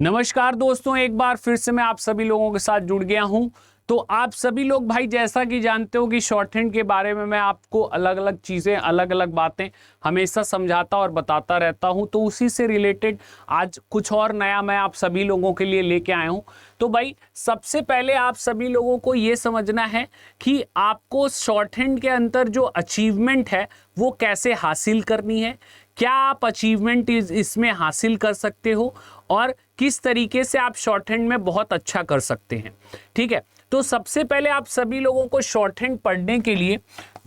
नमस्कार दोस्तों, एक बार फिर से मैं आप सभी लोगों के साथ जुड़ गया हूं। तो आप सभी लोग भाई जैसा कि जानते हो कि शॉर्ट हैंड के बारे में मैं आपको अलग अलग चीज़ें, अलग अलग बातें हमेशा समझाता और बताता रहता हूं। तो उसी से रिलेटेड आज कुछ और नया मैं आप सभी लोगों के लिए लेके आया हूं। तो भाई सबसे पहले आप सभी लोगों को ये समझना है कि आपको शॉर्ट हैंड के अंदर जो अचीवमेंट है वो कैसे हासिल करनी है, क्या आप अचीवमेंट इसमें हासिल कर सकते हो और किस तरीके से आप शॉर्ट हैंड में बहुत अच्छा कर सकते हैं। ठीक है, तो सबसे पहले आप सभी लोगों को शॉर्ट हैंड पढ़ने के लिए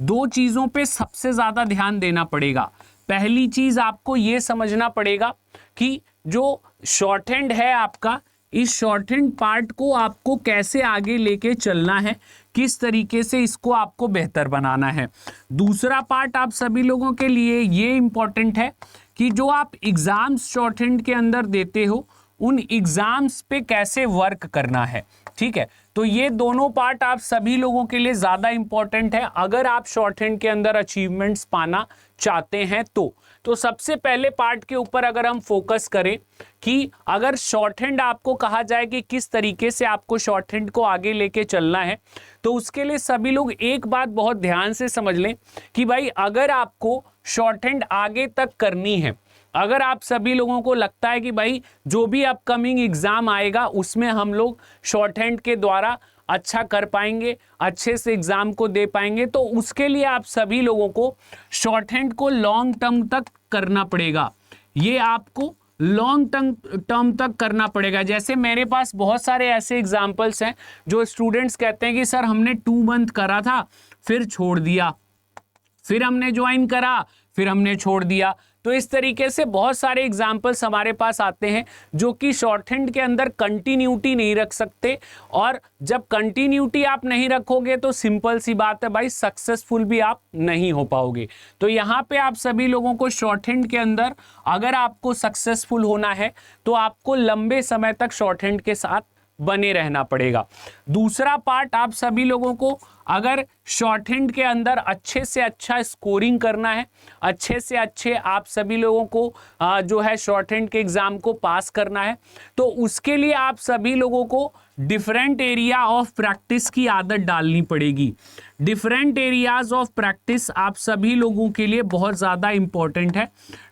दो चीज़ों पे सबसे ज़्यादा ध्यान देना पड़ेगा। पहली चीज़ आपको ये समझना पड़ेगा कि जो शॉर्ट हैंड है आपका, इस शॉर्ट हैंड पार्ट को आपको कैसे आगे लेके चलना है, किस तरीके से इसको आपको बेहतर बनाना है। दूसरा पार्ट आप सभी लोगों के लिए ये इंपॉर्टेंट है कि जो आप एग्जाम्स शॉर्ट हैंड के अंदर देते हो उन एग्जाम्स पे कैसे वर्क करना है। ठीक है, तो ये दोनों पार्ट आप सभी लोगों के लिए ज़्यादा इंपॉर्टेंट है अगर आप शॉर्ट हैंड के अंदर अचीवमेंट्स पाना चाहते हैं। तो सबसे पहले पार्ट के ऊपर अगर हम फोकस करें कि अगर शॉर्ट हैंड आपको कहा जाए कि किस तरीके से आपको शॉर्ट हैंड को आगे लेके चलना है, तो उसके लिए सभी लोग एक बात बहुत ध्यान से समझ लें कि भाई अगर आपको शॉर्ट हैंड आगे तक करनी है, अगर आप सभी लोगों को लगता है कि भाई जो भी अपकमिंग एग्जाम आएगा उसमें हम लोग शॉर्ट हैंड के द्वारा अच्छा कर पाएंगे, अच्छे से एग्जाम को दे पाएंगे, तो उसके लिए आप सभी लोगों को शॉर्ट हैंड को लॉन्ग टर्म तक करना पड़ेगा। ये आपको लॉन्ग टर्म तक करना पड़ेगा। जैसे मेरे पास बहुत सारे ऐसे एग्जाम्पल्स हैं जो स्टूडेंट्स कहते हैं कि सर हमने 2 मंथ करा था फिर छोड़ दिया, फिर हमने ज्वाइन करा फिर हमने छोड़ दिया। तो इस तरीके से बहुत सारे एग्जाम्पल्स हमारे पास आते हैं जो कि शॉर्ट हैंड के अंदर कंटिन्यूटी नहीं रख सकते, और जब कंटिन्यूटी आप नहीं रखोगे तो सिंपल सी बात है भाई, सक्सेसफुल भी आप नहीं हो पाओगे। तो यहाँ पे आप सभी लोगों को शॉर्ट हैंड के अंदर अगर आपको सक्सेसफुल होना है तो आपको लंबे समय तक शॉर्ट हैंड के साथ बने रहना पड़ेगा। दूसरा पार्ट आप सभी लोगों को अगर शॉर्ट हैंड के अंदर अच्छे से अच्छा स्कोरिंग करना है, अच्छे से अच्छे आप सभी लोगों को जो है शॉर्ट हैंड के एग्जाम को पास करना है, तो उसके लिए आप सभी लोगों को डिफरेंट एरिया ऑफ प्रैक्टिस की आदत डालनी पड़ेगी। डिफरेंट एरियाज ऑफ प्रैक्टिस आप सभी लोगों के लिए बहुत ज़्यादा इंपॉर्टेंट है।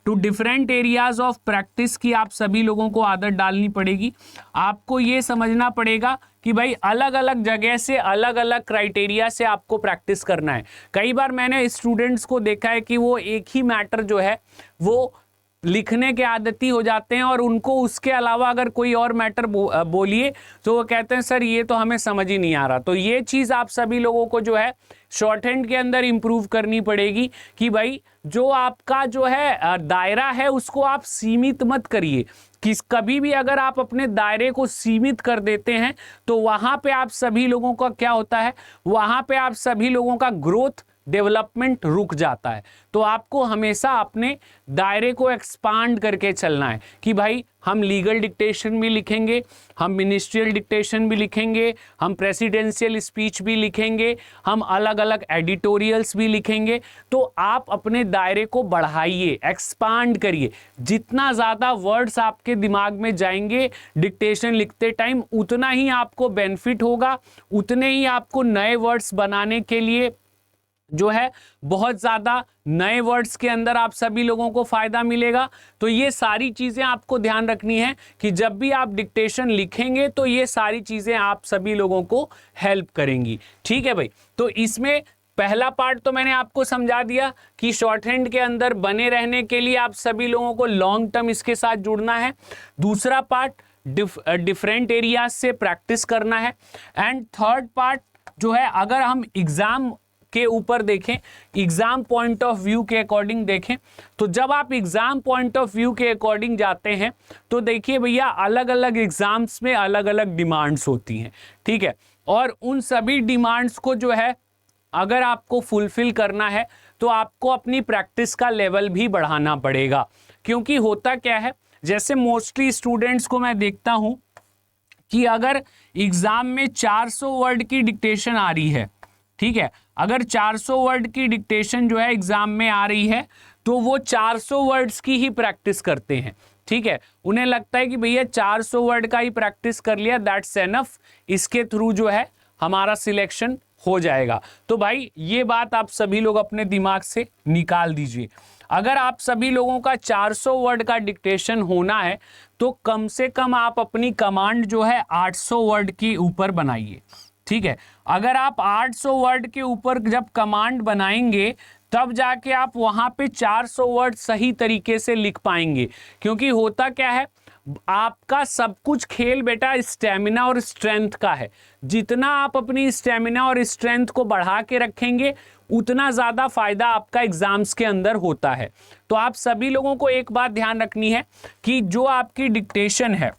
तो डिफरेंट एरियाज ऑफ प्रैक्टिस की आप सभी लोगों को आदत डालनी पड़ेगी। आपको ये समझना पड़ेगा कि भाई अलग अलग जगह से अलग अलग क्राइटेरिया से आपको प्रैक्टिस करना है। कई बार मैंने स्टूडेंट्स को देखा है कि वो एक ही मैटर जो है वो लिखने के आदती हो जाते हैं और उनको उसके अलावा अगर कोई और मैटर बोलिए तो वो कहते हैं सर ये तो हमें समझ ही नहीं आ रहा। तो ये चीज़ आप सभी लोगों को जो है शॉर्ट हैंड के अंदर इम्प्रूव करनी पड़ेगी कि भाई जो आपका जो है दायरा है उसको आप सीमित मत करिए। कभी भी अगर आप अपने दायरे को सीमित कर देते हैं तो वहाँ पे आप सभी लोगों का क्या होता है, वहाँ पे आप सभी लोगों का ग्रोथ, डेवलपमेंट रुक जाता है। तो आपको हमेशा अपने दायरे को एक्सपांड करके चलना है कि भाई हम लीगल डिक्टेशन भी लिखेंगे, हम मिनिस्ट्रियल डिक्टेशन भी लिखेंगे, हम प्रेसिडेंशियल स्पीच भी लिखेंगे, हम अलग अलग एडिटोरियल्स भी लिखेंगे। तो आप अपने दायरे को बढ़ाइए, एक्सपांड करिए। जितना ज़्यादा वर्ड्स आपके दिमाग में जाएंगे डिक्टेशन लिखते टाइम उतना ही आपको बेनिफिट होगा, उतने ही आपको नए वर्ड्स बनाने के लिए जो है बहुत ज़्यादा नए वर्ड्स के अंदर आप सभी लोगों को फ़ायदा मिलेगा। तो ये सारी चीज़ें आपको ध्यान रखनी है कि जब भी आप डिक्टेशन लिखेंगे तो ये सारी चीज़ें आप सभी लोगों को हेल्प करेंगी। ठीक है भाई, तो इसमें पहला पार्ट तो मैंने आपको समझा दिया कि शॉर्ट हैंड के अंदर बने रहने के लिए आप सभी लोगों को लॉन्ग टर्म इसके साथ जुड़ना है। दूसरा पार्ट डिफरेंट एरियाज से प्रैक्टिस करना है। एंड थर्ड पार्ट जो है अगर हम एग्ज़ाम के ऊपर देखें, एग्जाम पॉइंट ऑफ व्यू के अकॉर्डिंग देखें, तो जब आप एग्जाम पॉइंट ऑफ व्यू के अकॉर्डिंग जाते हैं तो देखिए भैया अलग अलग एग्जाम्स में अलग अलग डिमांड्स होती हैं। ठीक है, और उन सभी डिमांड्स को जो है अगर आपको फुलफिल करना है तो आपको अपनी प्रैक्टिस का लेवल भी बढ़ाना पड़ेगा। क्योंकि होता क्या है, जैसे मोस्टली स्टूडेंट्स को मैं देखता हूं कि अगर एग्जाम में 400 वर्ड की डिक्टेशन आ रही है, ठीक है, अगर 400 वर्ड की डिक्टेशन जो है एग्जाम में आ रही है तो वो 400 वर्ड्स की ही प्रैक्टिस करते हैं। ठीक है, उन्हें लगता है कि भैया 400 वर्ड का ही प्रैक्टिस कर लिया, दैट्स एनफ, इसके थ्रू जो है हमारा सिलेक्शन हो जाएगा। तो भाई ये बात आप सभी लोग अपने दिमाग से निकाल दीजिए। अगर आप सभी लोगों का 400 वर्ड का डिक्टेशन होना है तो कम से कम आप अपनी कमांड जो है 800 वर्ड के ऊपर बनाइए, ठीक है। अगर आप 800 वर्ड के ऊपर जब कमांड बनाएंगे तब जाके आप वहां पे 400 वर्ड सही तरीके से लिख पाएंगे, क्योंकि होता क्या है, आपका सब कुछ खेल बेटा स्टेमिना और स्ट्रेंथ का है। जितना आप अपनी स्टेमिना और स्ट्रेंथ को बढ़ा के रखेंगे उतना ज़्यादा फायदा आपका एग्जाम्स के अंदर होता है। तो आप सभी लोगों को एक बात ध्यान रखनी है कि जो आपकी डिक्टेशन है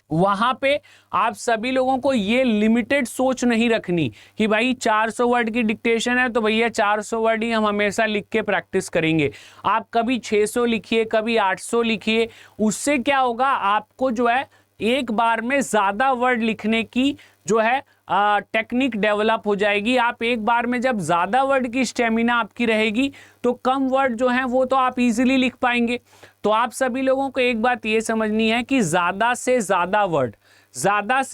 वहां पे आप सभी लोगों को ये लिमिटेड सोच नहीं रखनी कि भाई 400 वर्ड की डिक्टेशन है तो भैया 400 वर्ड ही हम हमेशा लिख के प्रैक्टिस करेंगे। आप कभी 600 लिखिए, कभी 800 लिखिए, उससे क्या होगा, आपको जो है एक बार में ज़्यादा वर्ड लिखने की जो है टेक्निक डेवलप हो जाएगी। आप एक बार में जब ज़्यादा वर्ड की स्टेमिना आपकी रहेगी तो कम वर्ड जो हैं वो तो आप इजीली लिख पाएंगे। तो आप सभी लोगों को एक बात ये समझनी है कि ज़्यादा से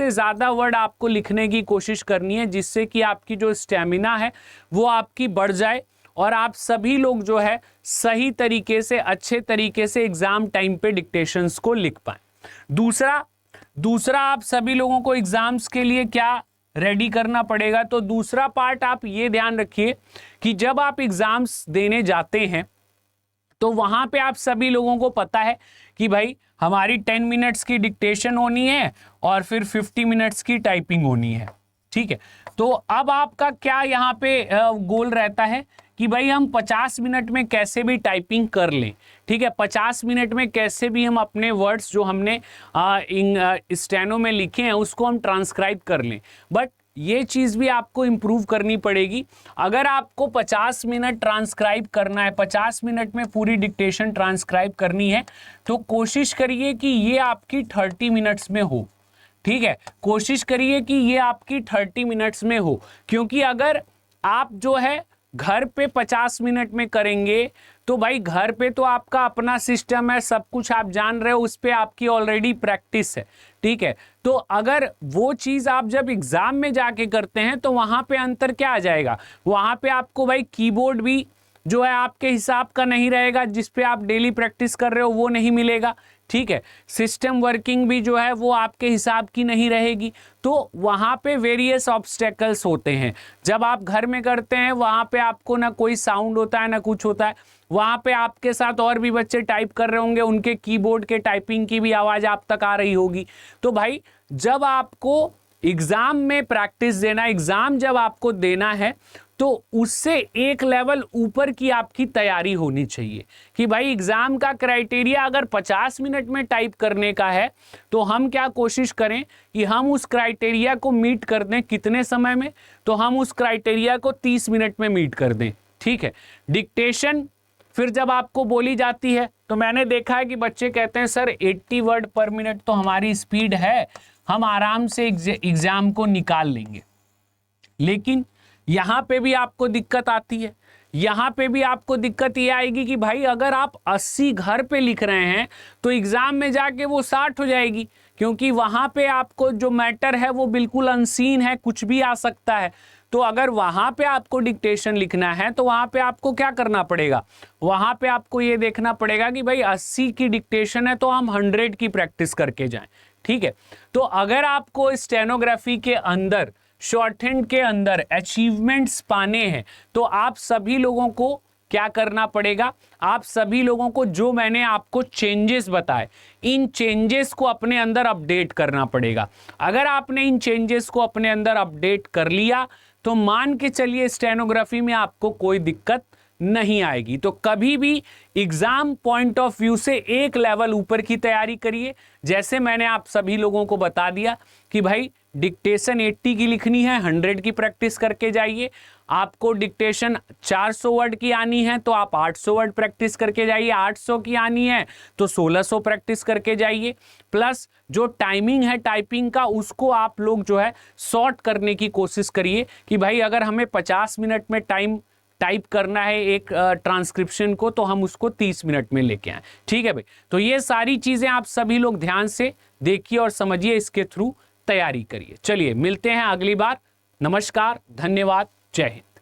ज़्यादा वर्ड आपको लिखने की कोशिश करनी है, जिससे कि आपकी जो स्टेमिना है वो आपकी बढ़ जाए और आप सभी लोग जो है सही तरीके से, अच्छे तरीके से एग्ज़ाम टाइम पे डिक्टेशंस को लिख पाएँ। दूसरा आप सभी लोगों को एग्जाम्स के लिए क्या रेडी करना पड़ेगा, तो दूसरा पार्ट आप ये ध्यान रखिए कि जब आप एग्जाम्स देने जाते हैं तो वहां पे आप सभी लोगों को पता है कि भाई हमारी 10 मिनट्स की डिक्टेशन होनी है और फिर 50 मिनट्स की टाइपिंग होनी है, ठीक है। तो अब आपका क्या यहाँ पे गोल रहता है कि भाई हम 50 मिनट में कैसे भी टाइपिंग कर लें, ठीक है। 50 मिनट में कैसे भी हम अपने वर्ड्स जो हमने स्टेनो में लिखे हैं उसको हम ट्रांसक्राइब कर लें। बट ये चीज़ भी आपको इम्प्रूव करनी पड़ेगी। अगर आपको 50 मिनट ट्रांसक्राइब करना है, 50 मिनट में पूरी डिक्टेशन ट्रांसक्राइब करनी है, तो कोशिश करिए कि ये आपकी 30 मिनट्स में हो, ठीक है। कोशिश करिए कि ये आपकी 30 मिनट्स में हो, क्योंकि अगर आप जो है घर पे 50 मिनट में करेंगे तो भाई घर पे तो आपका अपना सिस्टम है, सब कुछ आप जान रहे हो, उस पर आपकी ऑलरेडी प्रैक्टिस है, ठीक है। तो अगर वो चीज़ आप जब एग्ज़ाम में जाके करते हैं तो वहाँ पे अंतर क्या आ जाएगा, वहाँ पे आपको भाई कीबोर्ड भी जो है आपके हिसाब का नहीं रहेगा, जिस पे आप डेली प्रैक्टिस कर रहे हो वो नहीं मिलेगा, ठीक है। सिस्टम वर्किंग भी जो है वो आपके हिसाब की नहीं रहेगी। तो वहाँ पे वेरियस ऑब्स्टेकल्स होते हैं। जब आप घर में करते हैं वहाँ पे आपको ना कोई साउंड होता है ना कुछ होता है, वहाँ पे आपके साथ और भी बच्चे टाइप कर रहे होंगे, उनके कीबोर्ड के टाइपिंग की भी आवाज़ आप तक आ रही होगी। तो भाई जब आपको एग्ज़ाम में प्रैक्टिस देना, एग्ज़ाम जब आपको देना है तो उससे एक लेवल ऊपर की आपकी तैयारी होनी चाहिए कि भाई एग्ज़ाम का क्राइटेरिया अगर 50 मिनट में टाइप करने का है तो हम क्या कोशिश करें कि हम उस क्राइटेरिया को मीट कर दें। कितने समय में, तो हम उस क्राइटेरिया को 30 मिनट में मीट कर दें, ठीक है। डिक्टेशन फिर जब आपको बोली जाती है तो मैंने देखा है कि बच्चे कहते हैं सर 80 वर्ड पर मिनट तो हमारी स्पीड है, हम आराम से एग्ज़ाम को निकाल लेंगे। लेकिन यहाँ पे भी आपको दिक्कत आती है। यहाँ पे भी आपको दिक्कत ये आएगी कि भाई अगर आप 80 घर पे लिख रहे हैं तो एग्ज़ाम में जाके वो 60 हो जाएगी, क्योंकि वहाँ पे आपको जो मैटर है वो बिल्कुल अनसीन है, कुछ भी आ सकता है। तो अगर वहाँ पे आपको डिक्टेशन लिखना है तो वहाँ पे आपको क्या करना पड़ेगा, वहाँ पे आपको ये देखना पड़ेगा कि भाई 80 की डिक्टेशन है तो हम 100 की प्रैक्टिस करके जाएं, ठीक है। तो अगर आपको स्टेनोग्राफी के अंदर, शॉर्ट हैंड के अंदर अचीवमेंट्स पाने हैं तो आप सभी लोगों को क्या करना पड़ेगा, आप सभी लोगों को जो मैंने आपको चेंजेस बताए, इन चेंजेस को अपने अंदर अपडेट करना पड़ेगा। अगर आपने इन चेंजेस को अपने अंदर अपडेट कर लिया तो मान के चलिए स्टेनोग्राफी में आपको कोई दिक्कत नहीं आएगी। तो कभी भी एग्जाम पॉइंट ऑफ व्यू से एक लेवल ऊपर की तैयारी करिए। जैसे मैंने आप सभी लोगों को बता दिया कि भाई डिक्टेशन 80 की लिखनी है, 100 की प्रैक्टिस करके जाइए। आपको डिक्टेशन 400 वर्ड की आनी है तो आप 800 वर्ड प्रैक्टिस करके जाइए, 800 की आनी है तो 1600 प्रैक्टिस करके जाइए। प्लस जो टाइमिंग है टाइपिंग का उसको आप लोग जो है शॉर्ट करने की कोशिश करिए कि भाई अगर हमें 50 मिनट में टाइप करना है एक ट्रांसक्रिप्शन को, तो हम उसको 30 मिनट में लेके आए। ठीक है भाई, तो ये सारी चीजें आप सभी लोग ध्यान से देखिए और समझिए, इसके थ्रू तैयारी करिए। चलिए मिलते हैं अगली बार। नमस्कार, धन्यवाद, जय हिंद।